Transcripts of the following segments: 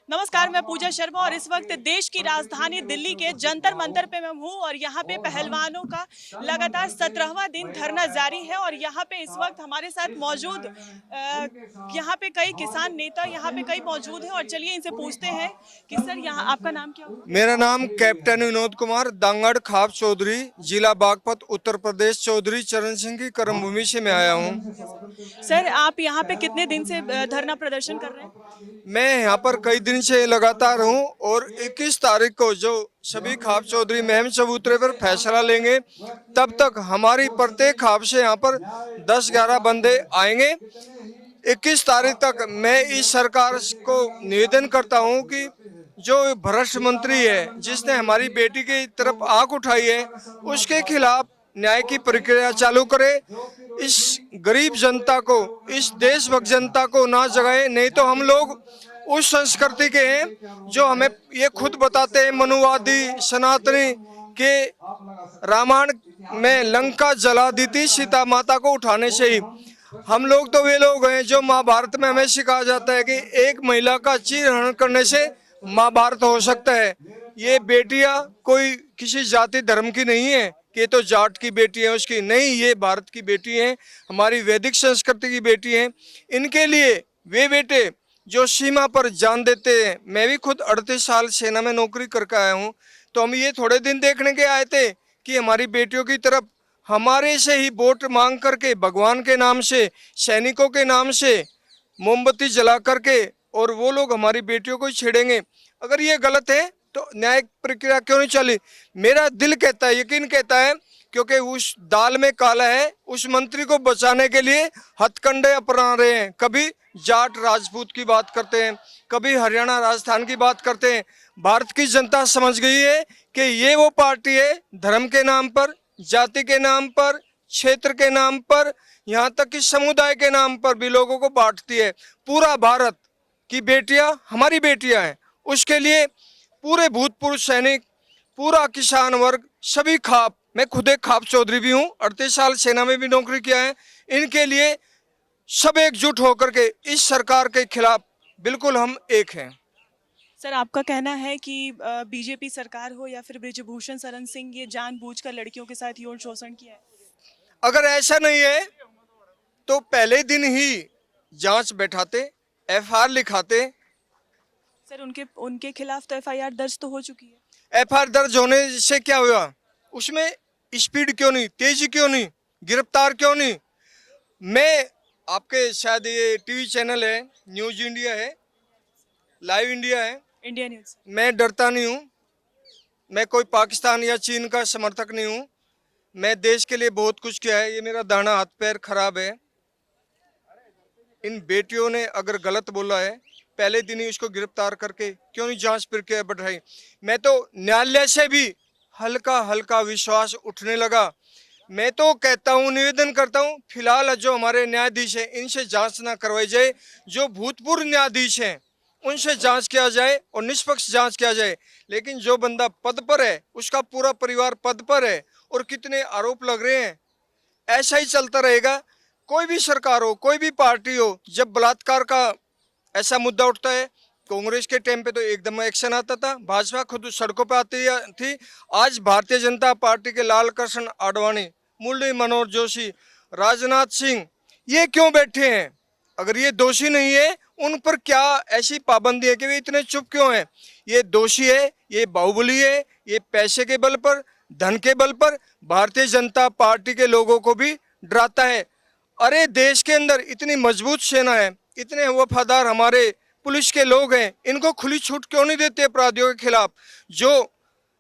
नमस्कार, मैं पूजा शर्मा और इस वक्त देश की राजधानी दिल्ली के जंतर मंतर पे मैं हूँ और यहाँ पे पहलवानों का लगातार 17वां दिन धरना जारी है। और यहाँ पे इस वक्त हमारे साथ मौजूद यहाँ पे कई किसान नेता यहाँ पे कई मौजूद हैं और चलिए इनसे पूछते हैं कि सर यहाँ आपका नाम क्या हुआ? मेरा नाम कैप्टन विनोद कुमार दांगड़ खाप चौधरी, जिला बागपत, उत्तर प्रदेश। चौधरी चरण सिंह की कर्मभूमि से मैं आया हूँ। सर आप यहाँ पे कितने दिन से धरना प्रदर्शन कर रहे हैं? मैं यहाँ पर कई दिन से लगातार हूँ और 21 तारीख को जो सभी खाप चौधरी महम चबूतरे पर फैसला लेंगे, तब तक हमारी प्रत्येक खाप से यहाँ पर 10-11 बंदे आएंगे। 21 तारीख तक मैं इस सरकार को निवेदन करता हूँ कि जो भ्रष्ट मंत्री है जिसने हमारी बेटी की तरफ आंख उठाई है, उसके खिलाफ न्याय की प्रक्रिया चालू करे। इस गरीब जनता को, इस देशभक्त जनता को ना जगाए, नहीं तो हम लोग उस संस्कृति के हैं जो हमें ये खुद बताते हैं, मनुवादी सनातनी के रामायण में लंका जला दी थी सीता माता को उठाने से ही। हम लोग तो वे लोग हैं जो महाभारत में हमें सिखाया जाता है कि एक महिला का चीरहरण करने से महाभारत हो सकता है। ये बेटियां कोई किसी जाति धर्म की नहीं है कि ये तो जाट की बेटी है उसकी, नहीं, ये भारत की बेटी है, हमारी वैदिक संस्कृति की बेटी है। इनके लिए वे बेटे जो सीमा पर जान देते हैं, मैं भी खुद 38 साल सेना में नौकरी करके आया हूँ, तो हम ये थोड़े दिन देखने के आए थे कि हमारी बेटियों की तरफ हमारे से ही वोट मांग करके भगवान के नाम से, सैनिकों के नाम से मोमबत्ती जला करके और वो लोग हमारी बेटियों को ही छेड़ेंगे। अगर ये गलत है तो न्यायिक प्रक्रिया क्यों नहीं चली? मेरा दिल कहता है, यकीन कहता है, क्योंकि उस दाल में काला है। उस मंत्री को बचाने के लिए हथकंडे अपना रहे हैं। कभी जाट राजपूत की बात करते हैं, कभी हरियाणा राजस्थान की बात करते हैं। भारत की जनता समझ गई है कि ये वो पार्टी है धर्म के नाम पर, जाति के नाम पर, क्षेत्र के नाम पर, यहाँ तक कि समुदाय के नाम पर भी लोगों को बांटती है। पूरा भारत की बेटियां हमारी बेटियां हैं। उसके लिए पूरे भूतपूर्व सैनिक, पूरा किसान वर्ग, सभी खाप, मैं खुद एक खाप चौधरी भी हूँ, 38 साल सेना में भी नौकरी किया है, इनके लिए सब एकजुट होकर के इस सरकार के खिलाफ बिल्कुल हम एक हैं। सर आपका कहना है कि बीजेपी सरकार हो या फिर बृजभूषण शरण सिंह ये जानबूझकर लड़कियों के साथ यौन शोषण किया है? अगर ऐसा नहीं है तो पहले दिन ही जांच बैठाते, एफआईआर लिखाते। सर उनके उनके खिलाफ तो एफआईआर दर्ज तो हो चुकी है। एफआईआर दर्ज होने से क्या हुआ? उसमें स्पीड क्यों नहीं, तेजी क्यों नहीं, गिरफ्तार क्यों नहीं? मैं आपके शायद ये टीवी चैनल है, न्यूज इंडिया है, लाइव इंडिया है, इंडिया न्यूज। मैं डरता नहीं हूँ। मैं कोई पाकिस्तान या चीन का समर्थक नहीं हूँ। मैं देश के लिए बहुत कुछ किया है। ये मेरा दाना हाथ पैर खराब है। इन बेटियों ने अगर गलत बोला है, पहले दिन ही उसको गिरफ्तार करके क्यों नहीं जांच प्रक्रिया बढ़ाई? मैं तो न्यायालय से भी हल्का हल्का विश्वास उठने लगा। मैं तो कहता हूँ, निवेदन करता हूँ, फिलहाल जो हमारे न्यायाधीश हैं इनसे जांच ना करवाई जाए। जो भूतपूर्व न्यायाधीश हैं उनसे जांच किया जाए और निष्पक्ष जांच किया जाए। लेकिन जो बंदा पद पर है, उसका पूरा परिवार पद पर है और कितने आरोप लग रहे हैं, ऐसा ही चलता रहेगा। कोई भी सरकार हो, कोई भी पार्टी हो, जब बलात्कार का ऐसा मुद्दा उठता है, कांग्रेस के टाइम पे तो एकदम एक्शन आता था, भाजपा खुद सड़कों पे आती थी। आज भारतीय जनता पार्टी के लाल कृष्ण आडवाणी, मुरली मनोहर जोशी, राजनाथ सिंह, ये क्यों बैठे हैं? अगर ये दोषी नहीं है, उन पर क्या ऐसी पाबंदी है कि वे इतने चुप क्यों हैं? ये दोषी है, ये बाहुबली है, ये पैसे के बल पर, धन के बल पर भारतीय जनता पार्टी के लोगों को भी डराता है। अरे देश के अंदर इतनी मजबूत सेना है, इतने वफादार हमारे पुलिस के लोग हैं, इनको खुली छूट क्यों नहीं देते अपराधियों के खिलाफ? जो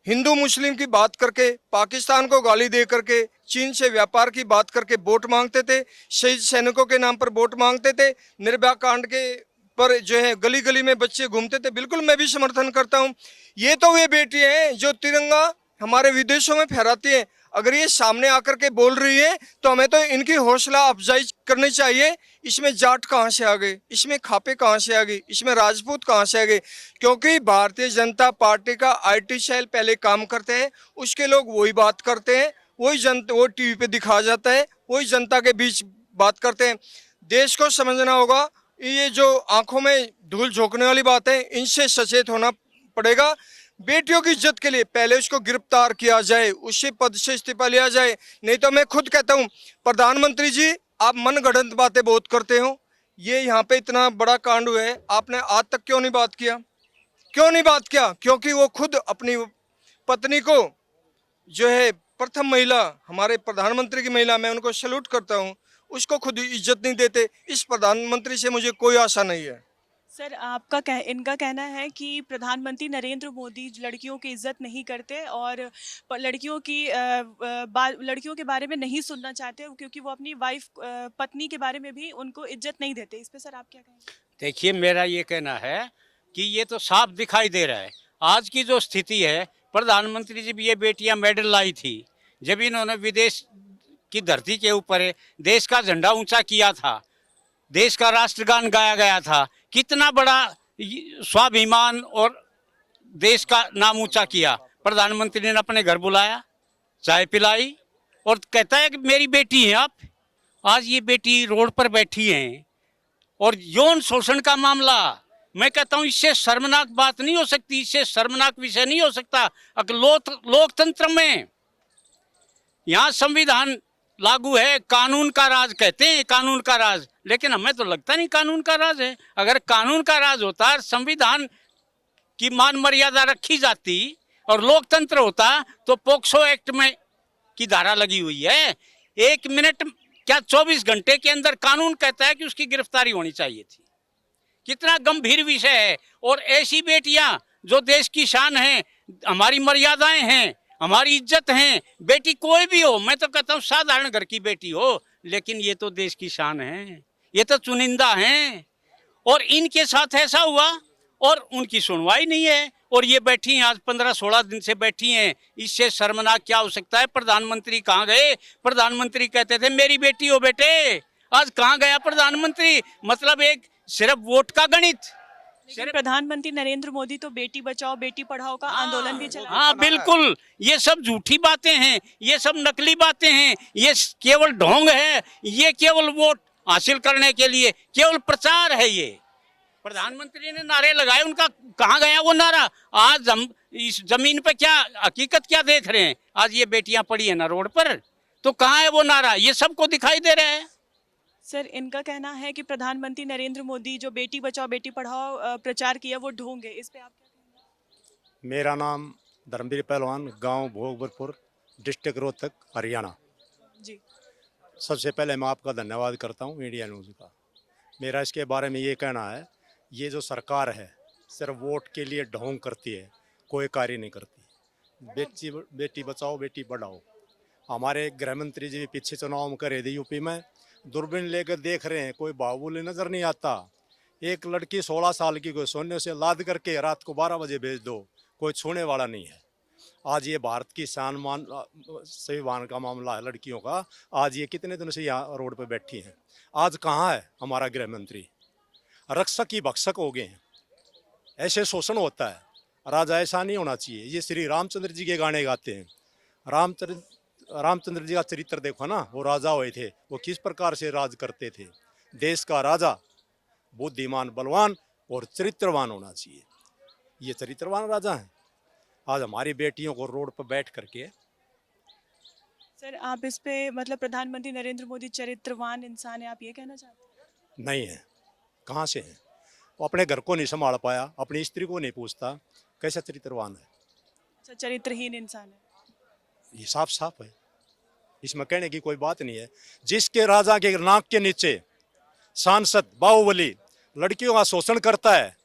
हिंदू मुस्लिम की बात करके, पाकिस्तान को गाली दे करके, चीन से व्यापार की बात करके वोट मांगते थे, शहीद सैनिकों के नाम पर वोट मांगते थे, निर्भया कांड के पर जो है गली गली में बच्चे घूमते थे, बिल्कुल मैं भी समर्थन करता हूँ। ये तो वे बेटी हैं जो तिरंगा हमारे विदेशों में फहराती है। अगर ये सामने आकर के बोल रही है तो हमें तो इनकी हौसला अफजाई करनी चाहिए। इसमें जाट कहाँ से आ गए, इसमें खापे कहाँ से आ गई, इसमें राजपूत कहाँ से आ गए? क्योंकि भारतीय जनता पार्टी का आईटी सेल पहले काम करते हैं, उसके लोग वही बात करते हैं, वही जनता, वो टीवी पे दिखाया जाता है, वही जनता के बीच बात करते हैं। देश को समझना होगा, ये जो आंखों में धूल झोंकने वाली बात है, इनसे सचेत होना पड़ेगा। बेटियों की इज्जत के लिए पहले उसको गिरफ्तार किया जाए, उससे पद से इस्तीफा लिया जाए। नहीं तो मैं खुद कहता हूं, प्रधानमंत्री जी आप मनगढ़ंत बातें बहुत करते हो। ये यहाँ पे इतना बड़ा कांड हुआ है, आपने आज तक क्यों नहीं बात किया? क्यों नहीं बात किया? क्योंकि वो खुद अपनी पत्नी को, जो है प्रथम महिला, हमारे प्रधानमंत्री की महिला, मैं उनको सैल्यूट करता हूँ, उसको खुद इज्जत नहीं देते। इस प्रधानमंत्री से मुझे कोई आशा नहीं है। सर इनका कहना है कि प्रधानमंत्री नरेंद्र मोदी लड़कियों की इज्जत नहीं करते और लड़कियों के बारे में नहीं सुनना चाहते, क्योंकि वो अपनी पत्नी के बारे में भी उनको इज्जत नहीं देते। इस पे सर आप क्या कहेंगे? देखिए, मेरा ये कहना है कि ये तो साफ दिखाई दे रहा है आज की जो स्थिति है। प्रधानमंत्री जब ये बेटियां मेडल लाई थी, जब इन्होंने विदेश की धरती के ऊपर देश का झंडा ऊंचा किया था, देश का राष्ट्रगान गाया गया था, कितना बड़ा स्वाभिमान और देश का नाम ऊंचा किया। प्रधानमंत्री ने अपने घर बुलाया, चाय पिलाई और कहता है कि मेरी बेटी है आप। आज ये बेटी रोड पर बैठी हैं और यौन शोषण का मामला, मैं कहता हूं इससे शर्मनाक बात नहीं हो सकती, इससे शर्मनाक विषय नहीं हो सकता। अगर लोकतंत्र में यहाँ संविधान लागू है, कानून का राज कहते हैं, कानून का राज, लेकिन हमें तो लगता नहीं कानून का राज है। अगर कानून का राज होता, संविधान की मान मर्यादा रखी जाती और लोकतंत्र होता, तो पोक्सो एक्ट में की धारा लगी हुई है। 1 मिनट क्या 24 घंटे के अंदर कानून कहता है कि उसकी गिरफ्तारी होनी चाहिए थी। कितना गंभीर विषय है। और ऐसी बेटियां जो देश की शान है, हमारी मर्यादाएं हैं, हमारी इज्जत है, बेटी कोई भी हो, मैं तो कहता हूँ साधारण घर की बेटी हो, लेकिन ये तो देश की शान है, ये तो चुनिंदा हैं। और इनके साथ ऐसा हुआ और उनकी सुनवाई नहीं है, और ये बैठी हैं आज 15-16 दिन से बैठी हैं। इससे शर्मनाक क्या हो सकता है? प्रधानमंत्री कहाँ गए? प्रधानमंत्री कहते थे मेरी बेटी हो बेटे, आज कहाँ गया प्रधानमंत्री? मतलब एक सिर्फ वोट का गणित। लेकिन प्रधानमंत्री नरेंद्र मोदी तो बेटी बचाओ बेटी पढ़ाओ का आंदोलन भी चला। हाँ बिल्कुल, ये सब झूठी बातें हैं, ये सब नकली बातें हैं, ये केवल ढोंग है, ये केवल वोट हासिल करने के लिए केवल प्रचार है। ये प्रधानमंत्री ने नारे लगाए, उनका कहाँ गया वो नारा? आज हम इस जमीन पे क्या हकीकत क्या देख रहे हैं? आज ये बेटियां पड़ी है ना रोड पर, तो कहाँ है वो नारा? ये सबको दिखाई दे रहा है। सर इनका कहना है कि प्रधानमंत्री नरेंद्र मोदी जो बेटी बचाओ बेटी पढ़ाओ प्रचार किया वो ढोंग है। इस पे आप क्या कहेंगे? मेरा नाम धर्मवीर पहलवान, गांव भोगपुरपुर, डिस्ट्रिक्ट रोहतक, हरियाणा। जी सबसे पहले मैं आपका धन्यवाद करता हूं इंडिया न्यूज़ का। मेरा इसके बारे में ये कहना है, ये जो सरकार है सिर्फ वोट के लिए ढोंग करती है, कोई कार्य नहीं करती। बेटी बचाओ बेटी पढ़ाओ। हमारे गृह मंत्री जी भी पीछे चुनाव में करे थे यूपी में, दूरबीन लेकर देख रहे हैं, कोई बाहुबली नजर नहीं आता। एक लड़की 16 साल की कोई सोने से लाद करके रात को 12 बजे भेज दो, कोई छूने वाला नहीं है। आज ये भारत की संविधान का मामला है लड़कियों का। आज ये कितने दिनों से यहाँ रोड पे बैठी हैं। आज कहाँ है हमारा गृह मंत्री? रक्षक ही भक्षक हो गए हैं। ऐसे शोषण होता है। राजा ऐसा नहीं होना चाहिए। ये श्री रामचंद्र जी के गाने गाते हैं। रामचंद्र जी का चरित्र देखो ना, वो राजा हुए थे, वो किस प्रकार से राज करते थे। देश का राजा बुद्धिमान, बलवान और चरित्रवान होना चाहिए। ये चरित्रवान राजा हैं। आज हमारी बेटियों को रोड पर बैठ करके। सर आप इस पे मतलब प्रधानमंत्री नरेंद्र मोदी चरित्रवान इंसान है, आप ये कहना चाहते हैं? नहीं है, कहाँ से है? वो अपने घर को नहीं संभाल पाया, अपनी स्त्री को नहीं पूछता, कैसा चरित्रवान है? अच्छा, चरित्रहीन इंसान है। ये साफ साफ है, इसमें कहने की कोई बात नहीं है। जिसके राजा के नाक के नीचे सांसद बाहुबली लड़कियों का शोषण करता है,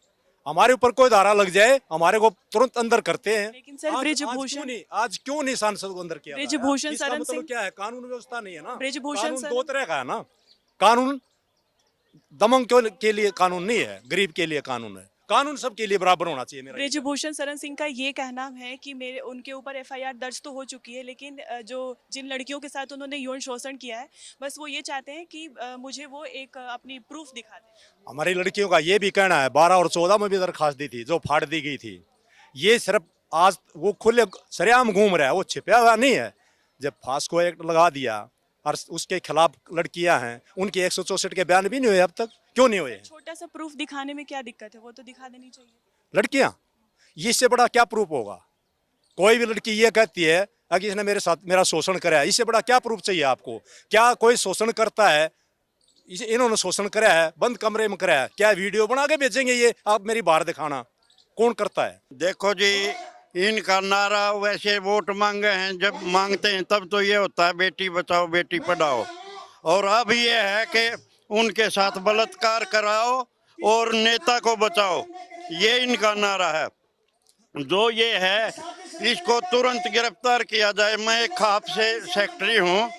हमारे ऊपर कोई धारा लग जाए, हमारे को तुरंत अंदर करते हैं। लेकिन सर ब्रिजभूषण आज क्यों नहीं सांसद को अंदर किया? ब्रिजभूषण शरण मतलब सिंह क्या है? कानून व्यवस्था नहीं है ना। ब्रिजभूषण कानून दो तरह का है ना। कानून दमंग के लिए कानून नहीं है, गरीब के लिए कानून है। कानून सबके लिए बराबर होना चाहिए। मेरा ब्रिजभूषण शरण सिंह का ये कहना है कि उनके ऊपर एफआईआर दर्ज तो हो चुकी है, लेकिन जिन लड़कियों के साथ उन्होंने यौन शोषण किया है, बस वो ये चाहते हैं कि मुझे वो एक अपनी प्रूफ दिखा दें। हमारी लड़कियों का ये भी कहना है, 12 और 14 में भी दरखास्त दी थी जो फाड़ दी गई थी। ये सिर्फ आज वो खुले सरेआम घूम रहा है, वो छिपा हुआ नहीं है। जब फास्को एक्ट लगा दिया और उसके खिलाफ लड़कियां हैं, उनके 164 के बयान भी नहीं हुए अब तक। क्यों नहीं हुए हैं? छोटा सा प्रूफ दिखाने में क्या दिक्कत है, वो तो दिखा देनी चाहिए। लड़कियां, इससे बड़ा क्या प्रूफ होगा? कोई भी लड़की ये कहती है कि इसने मेरे साथ मेरा शोषण करा है, इससे बड़ा क्या प्रूफ चाहिए आपको? क्या कोई शोषण करता है? इन्होंने शोषण करा है, बंद कमरे में करा है, क्या वीडियो बना के भेजेंगे ये आप मेरी बाहर दिखाना? कौन करता है? देखो जी, इनका नारा वैसे वोट मांगे हैं, जब मांगते हैं तब तो ये होता है बेटी बचाओ बेटी पढ़ाओ, और अब ये है कि उनके साथ बलात्कार कराओ और नेता को बचाओ, ये इनका नारा है। जो ये है इसको तुरंत गिरफ्तार किया जाए। मैं एक खाप से सेक्रेटरी हूँ,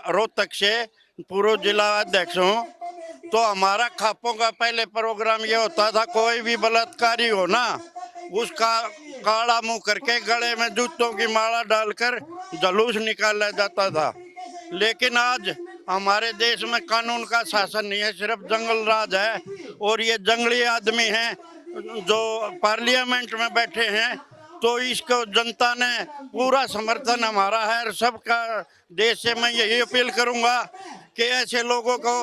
रोहतक से पूर्व जिला अध्यक्ष हूँ। तो हमारा खापों का पहले प्रोग्राम ये होता था, कोई भी बलात्कारी हो ना, उसका काला मुंह करके गले में जूतों की माला डालकर जुलूस निकाला जाता था। लेकिन आज हमारे देश में कानून का शासन नहीं है, सिर्फ जंगल राज है, और ये जंगली आदमी हैं जो पार्लियामेंट में बैठे हैं। तो इसको जनता ने पूरा समर्थन हमारा है, और सबका देश से मैं यही अपील करूंगा कि ऐसे लोगों को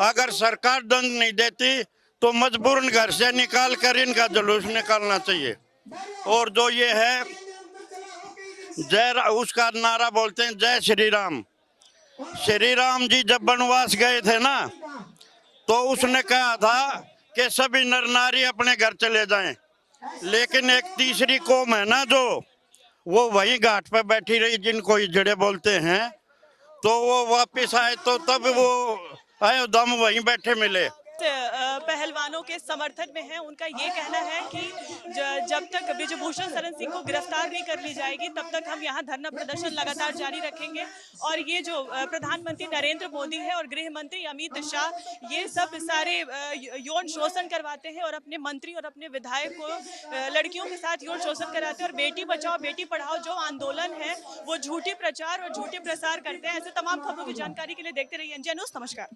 अगर सरकार दंड नहीं देती तो मजबूरन घर से निकाल कर इनका जुलूस निकालना चाहिए। और जो ये है उसका नारा बोलते हैं जय श्री राम। श्री राम जी जब वनवास गए थे ना, तो उसने कहा था कि सभी नर नारी अपने घर चले जाएं, लेकिन एक तीसरी कौम है ना जो वो वही घाट पर बैठी रही, जिनको हिजड़े बोलते हैं। तो वो वापस आए तो तब वो अयोध्या में वहीं बैठे मिले। पहलवानों के समर्थन में है। उनका ये कहना है कि जब तक ब्रिजभूषण शरण सिंह को गिरफ्तार नहीं कर ली जाएगी तब तक हम यहाँ धरना प्रदर्शन लगातार जारी रखेंगे। और ये जो प्रधानमंत्री नरेंद्र मोदी है और गृह मंत्री अमित शाह, ये सब सारे यौन शोषण करवाते हैं और अपने मंत्री और अपने विधायक को लड़कियों के साथ यौन शोषण कराते हैं। और बेटी बचाओ बेटी पढ़ाओ जो आंदोलन है वो झूठी प्रचार और झूठे प्रसार करते हैं। ऐसे तमाम खबरों की जानकारी के लिए देखते रहिए एनजे न्यूज़। नमस्कार।